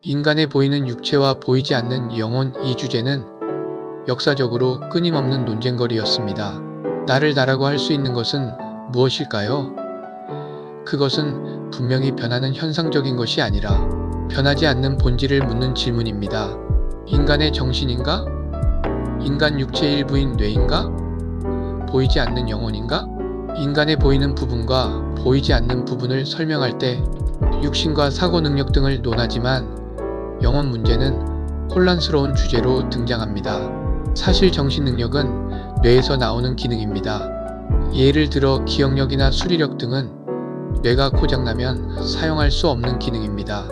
인간에 보이는 육체와 보이지 않는 영혼, 이 주제는 역사적으로 끊임없는 논쟁거리였습니다. 나를 나라고 할 수 있는 것은 무엇일까요? 그것은 분명히 변하는 현상적인 것이 아니라 변하지 않는 본질을 묻는 질문입니다. 인간의 정신인가? 인간 육체의 일부인 뇌인가? 보이지 않는 영혼인가? 인간에 보이는 부분과 보이지 않는 부분을 설명할 때 육신과 사고 능력 등을 논하지만 영혼 문제는 혼란스러운 주제로 등장합니다. 사실 정신 능력은 뇌에서 나오는 기능입니다. 예를 들어 기억력이나 수리력 등은 뇌가 고장나면 사용할 수 없는 기능입니다.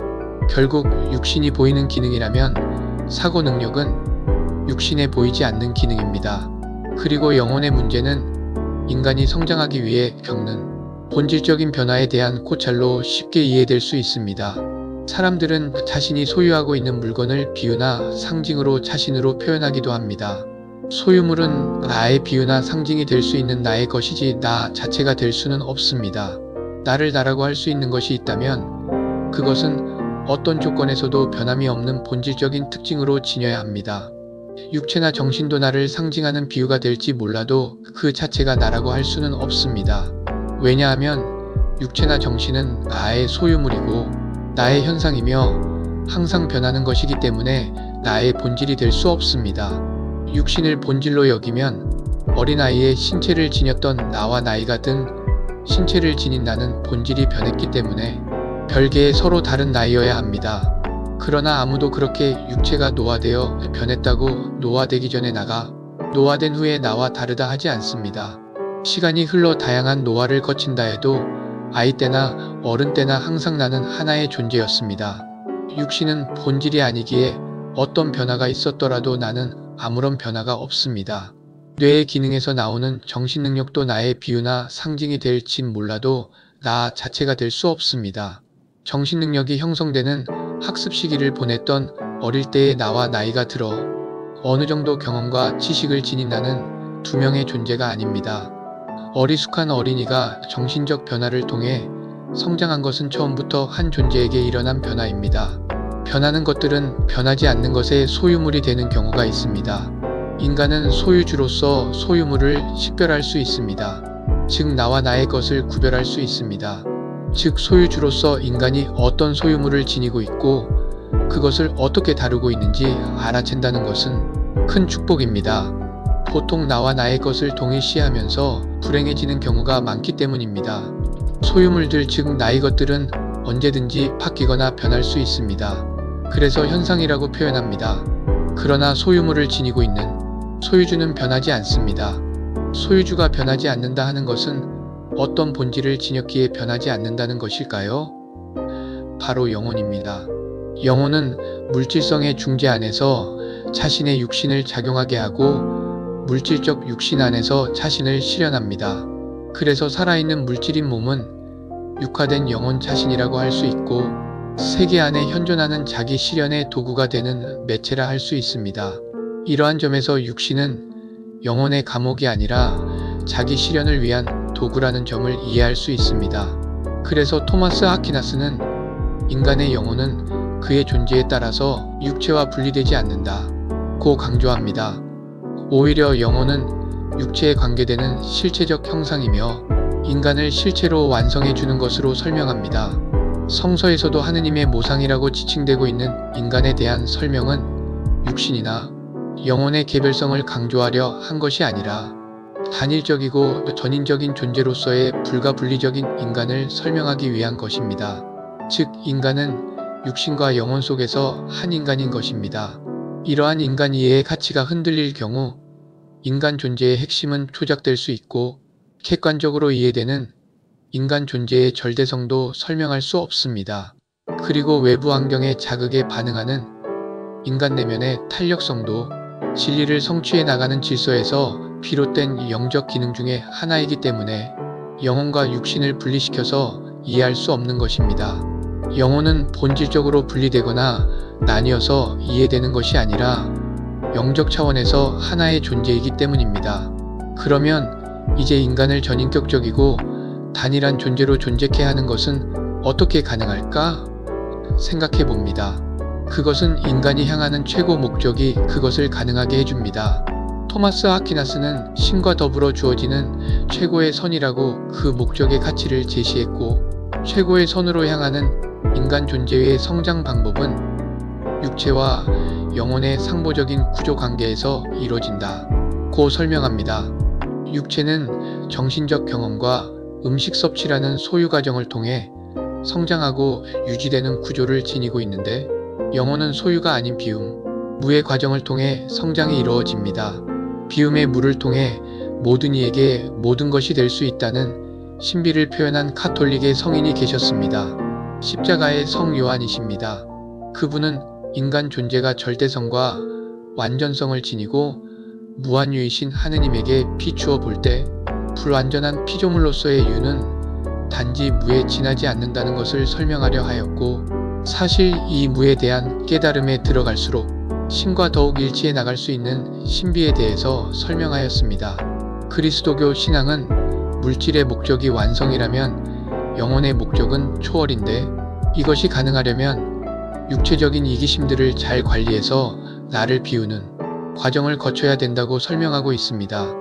결국 육신이 보이는 기능이라면 사고 능력은 육신에 보이지 않는 기능입니다. 그리고 영혼의 문제는 인간이 성장하기 위해 겪는 본질적인 변화에 대한 고찰로 쉽게 이해될 수 있습니다. 사람들은 자신이 소유하고 있는 물건을 비유나 상징으로 자신으로 표현하기도 합니다. 소유물은 나의 비유나 상징이 될 수 있는 나의 것이지 나 자체가 될 수는 없습니다. 나를 나라고 할 수 있는 것이 있다면 그것은 어떤 조건에서도 변함이 없는 본질적인 특징으로 지녀야 합니다. 육체나 정신도 나를 상징하는 비유가 될지 몰라도 그 자체가 나라고 할 수는 없습니다. 왜냐하면 육체나 정신은 나의 소유물이고 나의 현상이며 항상 변하는 것이기 때문에 나의 본질이 될 수 없습니다. 육신을 본질로 여기면 어린아이의 신체를 지녔던 나와 나이가 든 신체를 지닌 나는 본질이 변했기 때문에 별개의 서로 다른 나이여야 합니다. 그러나 아무도 그렇게 육체가 노화되어 변했다고 노화되기 전에 나가 노화된 후에 나와 다르다 하지 않습니다. 시간이 흘러 다양한 노화를 거친다 해도 아이 때나 어른 때나 항상 나는 하나의 존재였습니다. 육신은 본질이 아니기에 어떤 변화가 있었더라도 나는 아무런 변화가 없습니다. 뇌의 기능에서 나오는 정신 능력도 나의 비유나 상징이 될진 몰라도 나 자체가 될 수 없습니다. 정신 능력이 형성되는 학습 시기를 보냈던 어릴 때의 나와 나이가 들어 어느 정도 경험과 지식을 지닌 나는 두 명의 존재가 아닙니다. 어리숙한 어린이가 정신적 변화를 통해 성장한 것은 처음부터 한 존재에게 일어난 변화입니다. 변하는 것들은 변하지 않는 것의 소유물이 되는 경우가 있습니다. 인간은 소유주로서 소유물을 식별할 수 있습니다. 즉 나와 나의 것을 구별할 수 있습니다. 즉 소유주로서 인간이 어떤 소유물을 지니고 있고 그것을 어떻게 다루고 있는지 알아챈다는 것은 큰 축복입니다. 보통 나와 나의 것을 동일시하면서 불행해지는 경우가 많기 때문입니다. 소유물들 즉 나의 것들은 언제든지 바뀌거나 변할 수 있습니다. 그래서 현상이라고 표현합니다. 그러나 소유물을 지니고 있는 소유주는 변하지 않습니다. 소유주가 변하지 않는다 하는 것은 어떤 본질을 지녔기에 변하지 않는다는 것일까요? 바로 영혼입니다. 영혼은 물질성의 중재 안에서 자신의 육신을 작용하게 하고 물질적 육신 안에서 자신을 실현합니다. 그래서 살아있는 물질인 몸은 육화된 영혼 자신이라고 할 수 있고 세계 안에 현존하는 자기 실현의 도구가 되는 매체라 할 수 있습니다. 이러한 점에서 육신은 영혼의 감옥이 아니라 자기 실현을 위한 도구라는 점을 이해할 수 있습니다. 그래서 토마스 아퀴나스는 인간의 영혼은 그의 존재에 따라서 육체와 분리되지 않는다고 강조합니다. 오히려 영혼은 육체에 관계되는 실체적 형상이며 인간을 실체로 완성해주는 것으로 설명합니다. 성서에서도 하느님의 모상이라고 지칭되고 있는 인간에 대한 설명은 육신이나 영혼의 개별성을 강조하려 한 것이 아니라 단일적이고 전인적인 존재로서의 불가분리적인 인간을 설명하기 위한 것입니다. 즉 인간은 육신과 영혼 속에서 한 인간인 것입니다. 이러한 인간 이해의 가치가 흔들릴 경우 인간 존재의 핵심은 조작될 수 있고 객관적으로 이해되는 인간 존재의 절대성도 설명할 수 없습니다. 그리고 외부 환경의 자극에 반응하는 인간 내면의 탄력성도 진리를 성취해 나가는 질서에서 비롯된 영적 기능 중의 하나이기 때문에 영혼과 육신을 분리시켜서 이해할 수 없는 것입니다. 영혼은 본질적으로 분리되거나 나뉘어서 이해되는 것이 아니라 영적 차원에서 하나의 존재이기 때문입니다. 그러면 이제 인간을 전인격적이고 단일한 존재로 존재케 하는 것은 어떻게 가능할까? 생각해 봅니다. 그것은 인간이 향하는 최고 목적이 그것을 가능하게 해줍니다. 토마스 아퀴나스는 신과 더불어 주어지는 최고의 선이라고 그 목적의 가치를 제시했고, 최고의 선으로 향하는 인간 존재의 성장 방법은 육체와 영혼의 상보적인 구조 관계에서 이루어진다 고 설명합니다. 육체는 정신적 경험과 음식 섭취라는 소유 과정을 통해 성장하고 유지되는 구조를 지니고 있는데, 영혼은 소유가 아닌 비움, 무의 과정을 통해 성장이 이루어집니다. 비움의 무를 통해 모든 이에게 모든 것이 될 수 있다는 신비를 표현한 카톨릭의 성인이 계셨습니다. 십자가의 성 요한이십니다. 그분은 인간 존재가 절대성과 완전성을 지니고 무한유이신 하느님에게 비추어 볼 때 불완전한 피조물로서의 유는 단지 무에 지나지 않는다는 것을 설명하려 하였고, 사실 이 무에 대한 깨달음에 들어갈수록 신과 더욱 일치해 나갈 수 있는 신비에 대해서 설명하였습니다. 그리스도교 신앙은 물질의 목적이 완성이라면 영혼의 목적은 초월인데, 이것이 가능하려면 육체적인 이기심들을 잘 관리해서 나를 비우는 과정을 거쳐야 된다고 설명하고 있습니다.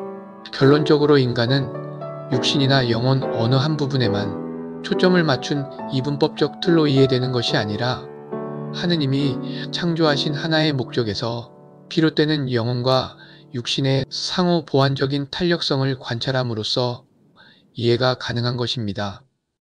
결론적으로 인간은 육신이나 영혼 어느 한 부분에만 초점을 맞춘 이분법적 틀로 이해되는 것이 아니라 하느님이 창조하신 하나의 목적에서 비롯되는 영혼과 육신의 상호 보완적인 탄력성을 관찰함으로써 이해가 가능한 것입니다.